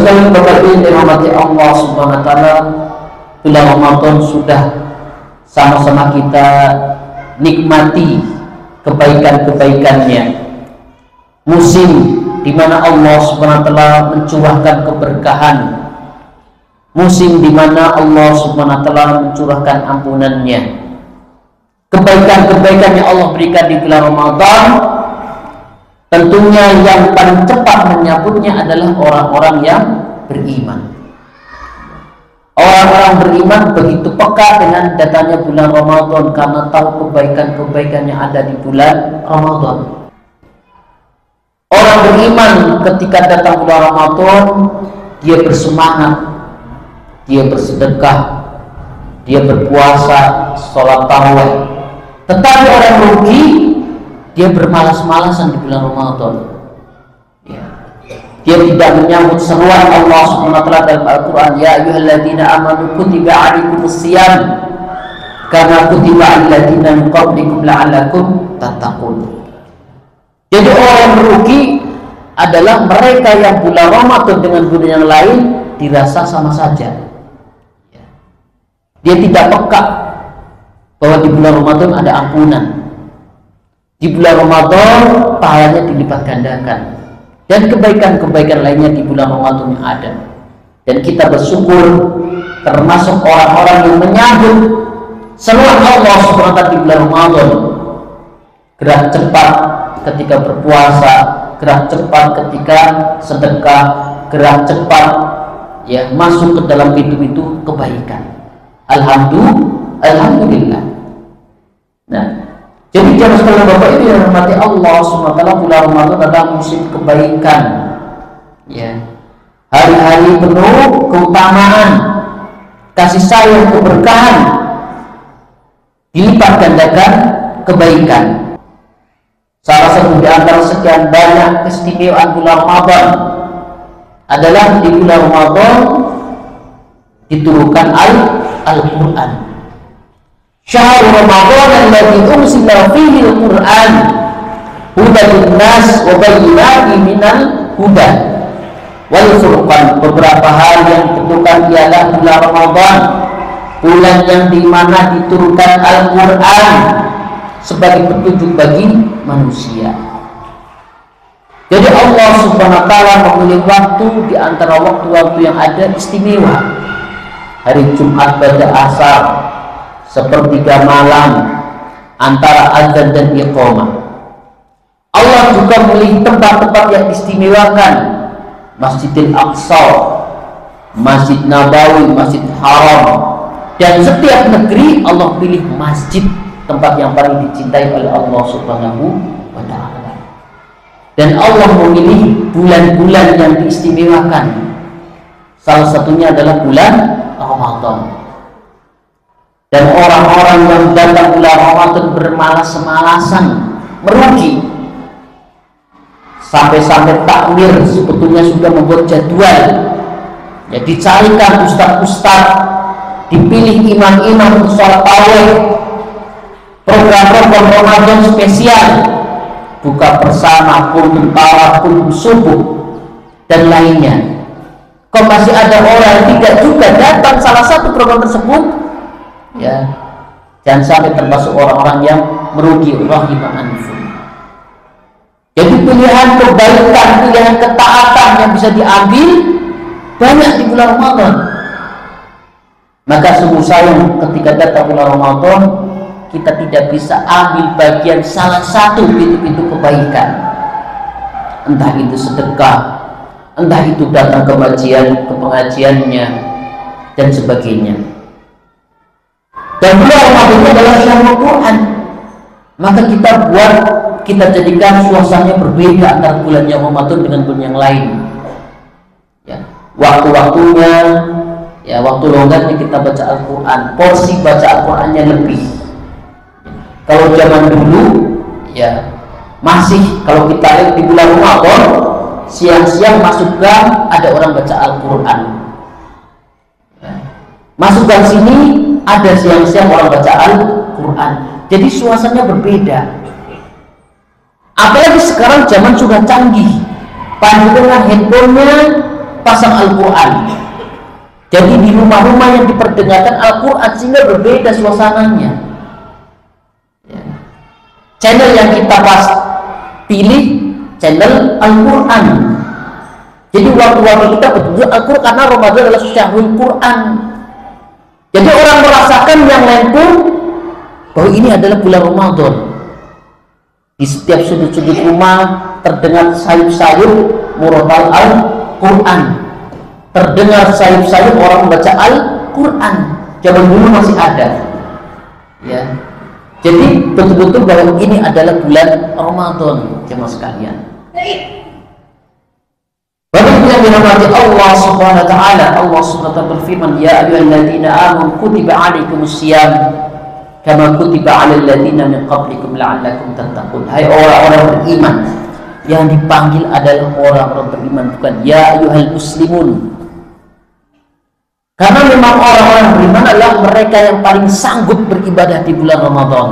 sekalian Bapak Ibu yang dirahmati Allah Subhanahu wa taala, bulan Ramadan sudah sama-sama kita nikmati kebaikan-kebaikannya. Musim di mana Allah Subhanahu wa taala mencurahkan keberkahan. Musim di mana Allah Subhanahu wa taala mencurahkan ampunannya. Kebaikan-kebaikan yang Allah berikan di bulan Ramadan, tentunya yang paling cepat menyambutnya adalah orang-orang yang beriman. Orang-orang beriman begitu peka dengan datangnya bulan Ramadan karena tahu kebaikan-kebaikan yang ada di bulan Ramadan. Orang beriman ketika datang bulan Ramadan, dia bersemangat, dia bersedekah, dia berpuasa, sholat tarawih. Tetapi orang rugi, dia bermalas-malasan di bulan Ramadan. Dia tidak menyambut seruan Allah Subhanahu wa taala dalam Al-Qur'an, ya ayyuhalladzina amanu kutiba 'alaikumus shiyam kama kutiba 'alal ladzina min qablikum la'allakum tattaqun. Jadi orang yang merugi adalah mereka yang bulan Ramadan dengan bulan yang lain dirasa sama saja. Dia tidak peka bahwa di bulan Ramadan ada ampunan. Di bulan Ramadan pahalanya dilipat gandakan, dan kebaikan-kebaikan lainnya di bulan Ramadan yang ada. Dan kita bersyukur termasuk orang-orang yang menyambut seruan Allah Subhanahu wa taala di bulan Ramadan. Gerak cepat ketika berpuasa, gerak cepat ketika sedekah, gerak cepat ya masuk ke dalam pintu itu kebaikan. Alhamdulillah. Nah, jadi jangan sekalian Bapak Ibu yang dirahmati Allah Subhanahu wa taala, bulan Ramadan adalah musim kebaikan. Ya. Hari-hari penuh keutamaan, kasih sayang, keberkahan, dilipat gandakan kebaikan. Salah satu di antara sekian banyak keistimewaan bulan Ramadan adalah di bulan Ramadan diturunkan Al-Quran. Syahrul Ramadan alladzi unzila fihi al-Quran hudan lin-nas wa bayyinatin minal huda wal furqan. Beberapa hal yang ditentukan ialah bulan Ramadan, bulan yang dimana diturunkan Al-Quran sebagai petunjuk bagi manusia. Jadi Allah Subhanahu wa taala memilih waktu di antara waktu-waktu yang ada istimewa. Hari Jumat pada asar, sepertiga malam antara azan dan iqamah. Allah juga memilih tempat-tempat yang istimewakan, Masjidil Aqsa, Masjid Nabawi, Masjid Haram, dan setiap negeri Allah pilih masjid, tempat yang paling dicintai oleh Allah Subhanahu wa taala. Dan Allah memilih bulan-bulan yang diistimewakan. Salah satunya adalah bulan Ramadan. Dan orang-orang yang datang bulan Ramadan bermalas-malasan, merugi. Sampai-sampai takmir sebetulnya sudah membuat jadwal. Ya, dicarikan ustaz-ustaz, dipilih imam-imam untuk sholat tarawih, program-program Ramadan spesial, buka bersama, pun tarawih, subuh, dan lainnya. Kok masih ada orang yang tidak juga datang salah satu program tersebut? Ya, jangan sampai termasuk orang-orang yang merugi. Rahimahumullah. Jadi pilihan kebaikan, pilihan ketaatan yang bisa diambil banyak di bulan Ramadan. Maka sungguh sayang ketika datang bulan Ramadan kita tidak bisa ambil bagian salah satu pintu-pintu kebaikan. Entah itu sedekah, entah itu datang ke pengajiannya dan sebagainya. Dan bulan Ramadan adalah syahrul Quran. Maka kita jadikan suasananya berbeda antara bulannya Ramadan dengan bulan yang lain. Ya, waktu-waktunya, ya waktu longgarnya kita baca Al-Quran, porsi baca Al-Qurannya lebih. Kalau zaman dulu, ya masih kalau kita lihat di bulan Ramadan, siang-siang masuk gang ada orang baca Al-Quran. Masuk gang sini ada siang-siang orang baca Al-Quran. Jadi suasananya berbeda. Apalagi sekarang zaman sudah canggih, pandu dengan handphonenya, pasang Al-Quran. Jadi di rumah-rumah yang diperdengarkan Al-Quran sehingga berbeda suasananya. Ya. Channel yang kita pilih channel Al-Quran. Jadi waktu-waktu kita betul Al-Quran karena Ramadan adalah syahrul Quran. Jadi orang merasakan yang lain pun bahwa ini adalah bulan Ramadan. Di setiap sudut-sudut rumah terdengar sayup-sayup murotal Al-Quran, terdengar sayup-sayup orang membaca Al-Quran. Zaman dulu masih ada, ya. Jadi betul-betul bahwa ini adalah bulan Ramadan, jemaah sekalian. Bapak yang dirahmati Allah Subhanahu wa taala, Allah Subhanahu wa taala berfirman, "Ya ayyuhalladzina amanu kutiba 'alaikumusiyam kama kutiba 'alal ladzina min qablikum la'allakum tattaqun." Hai orang-orang beriman, yang dipanggil adalah orang-orang beriman, bukan ya ayyuhal muslimun. Karena memang orang-orang beriman adalah mereka yang paling sanggup beribadah di bulan Ramadan.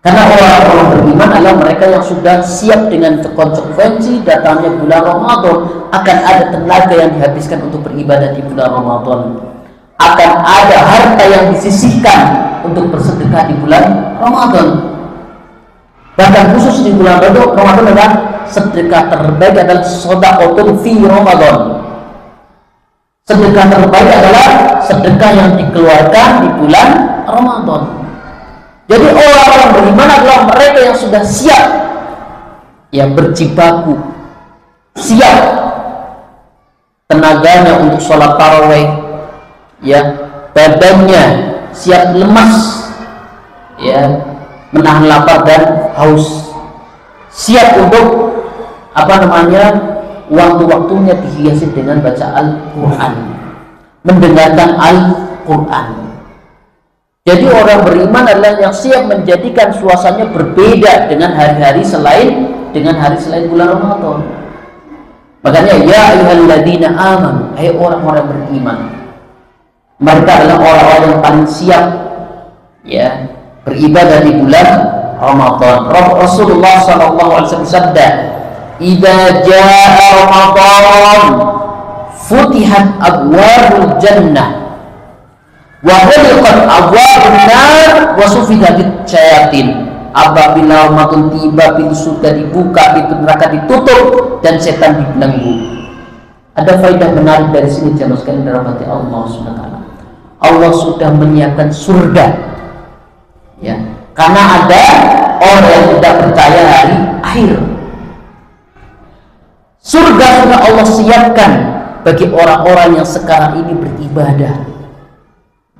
Karena orang-orang beriman adalah mereka yang sudah siap dengan konsekuensi datangnya bulan Ramadan. Akan ada tenaga yang dihabiskan untuk beribadah di bulan Ramadan. Akan ada harta yang disisihkan untuk bersedekah di bulan Ramadan. Bahkan khusus di bulan Ramadan adalah sedekah terbaik adalah shadaqatun fi Ramadan. Sedekah terbaik adalah sedekah yang dikeluarkan di bulan Ramadan. Jadi orang-orang beriman adalah mereka yang sudah siap, yang berjibaku, siap tenaganya untuk sholat tarawih, ya, badannya siap lemas, ya, menahan lapar dan haus, siap untuk waktu-waktunya dihiasi dengan baca Al-Quran, mendengarkan Al-Quran. Jadi orang beriman adalah yang siap menjadikan suasananya berbeda dengan hari-hari selain bulan Ramadan. Makanya ya ayyuhalladzina amanu, hai orang-orang beriman, mereka adalah orang-orang yang paling siap, ya, beribadah di bulan Ramadan. Rasulullah sallallahu alaihi wasallam bersabda, "Idza jaa Ramadan futihat abwabul jannah wa ghulqat abwabun nar wa sufidatit syayatin." Apabila Ramadan tiba, pintu surga dibuka, pintu neraka ditutup, dan setan dibelenggu. Ada faedah menarik dari sini, jemaah sekalian dirahmati Allah Subhanahu wa taala. Allah sudah menyiapkan surga, ya, karena ada orang yang tidak percaya hari akhir. Surga sudah Allah siapkan bagi orang-orang yang sekarang ini beribadah,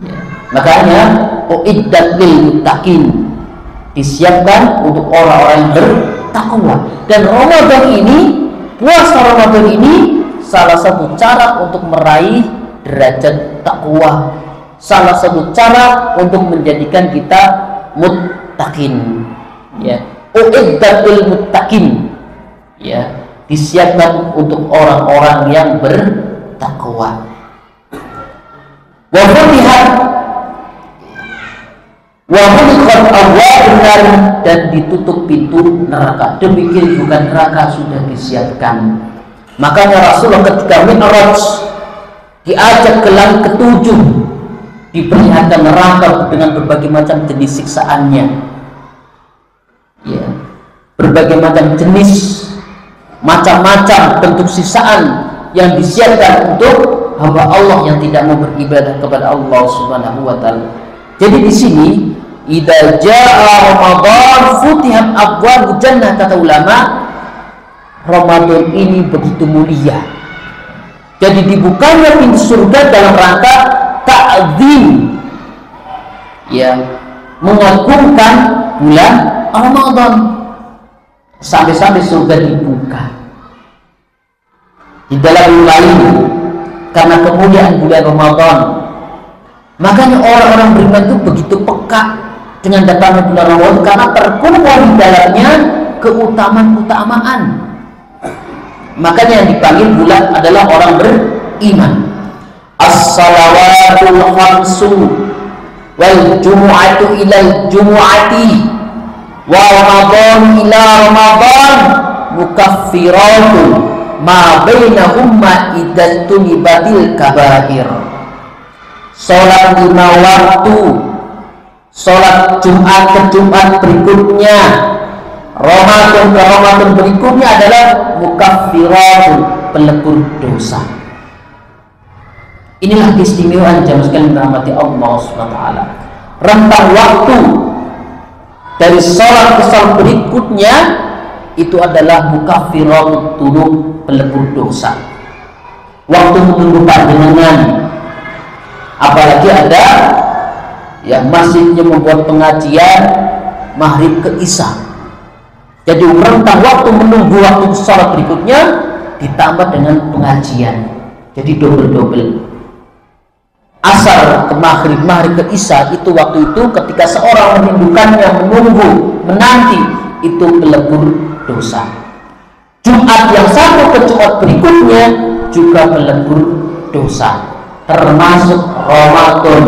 ya. Makanya uiddat lil muttaqin, disiapkan untuk orang-orang yang bertakwa. Dan Ramadan ini, puasa Ramadan ini salah satu cara untuk meraih derajat takwa, salah satu cara untuk menjadikan kita muttaqin, ya, uiddatul muttaqin, ya, disiapkan untuk orang-orang yang bertakwa. Wa futihat wa ghulqat abwabun nar, dan ditutup pintu neraka. Demikian juga neraka sudah disiapkan. Makanya Rasulullah ketika Mi'raj diajak ke langit ketujuh, diperlihatkan neraka dengan berbagai macam jenis siksaannya, ya, berbagai macam jenis, macam-macam bentuk siksaan yang disiapkan untuk hamba Allah yang tidak mau beribadah kepada Allah Subhanahu wa taala. Jadi di sini idza jaa Ramadan futihat abwabul jannah, kata ulama, Ramadan ini begitu mulia. Jadi dibukanya pintu surga dalam rangka ta'zim, ya, mengagungkan bulan Ramadan, sampai-sampai surga dibuka. Di dalam lain karena kemuliaan bulan Ramadan, makanya orang-orang beriman itu begitu peka dengan datangnya bulan Ramadan karena terkumpul di dalamnya keutamaan-keutamaan. Makanya yang dipanggil bulan adalah orang beriman. As-salawatul khamsu wal jumu'atu ilal jumu'ati wa Ramadan ila Ramadan mukaffiratun ma bainahumma idan tunibatil kabair. Sholat 5 waktu, sholat Jumat ke Jumat berikutnya, Ramadan ke Ramadan berikutnya adalah mukaffiratun, pelebur dosa. Inilah keistimewaan jamaah sekalian dirahmati Allah Subhanahu wa taala. Rentang waktu dari sholat ke sholat berikutnya itu adalah mukaffiratut dzunub, pelebur dosa. Waktu menunggu panjenengan, apalagi ada yang masjidnya membuat pengajian maghrib ke isya, jadi rentang waktu menunggu waktu sholat berikutnya ditambah dengan pengajian, jadi double. Asar ke maghrib, maghrib ke isya, itu waktu itu ketika seorang merindukannya, menunggu, menanti, itu pelebur dosa. Jumat yang satu ke Jumat berikutnya juga pelebur dosa, termasuk Ramadan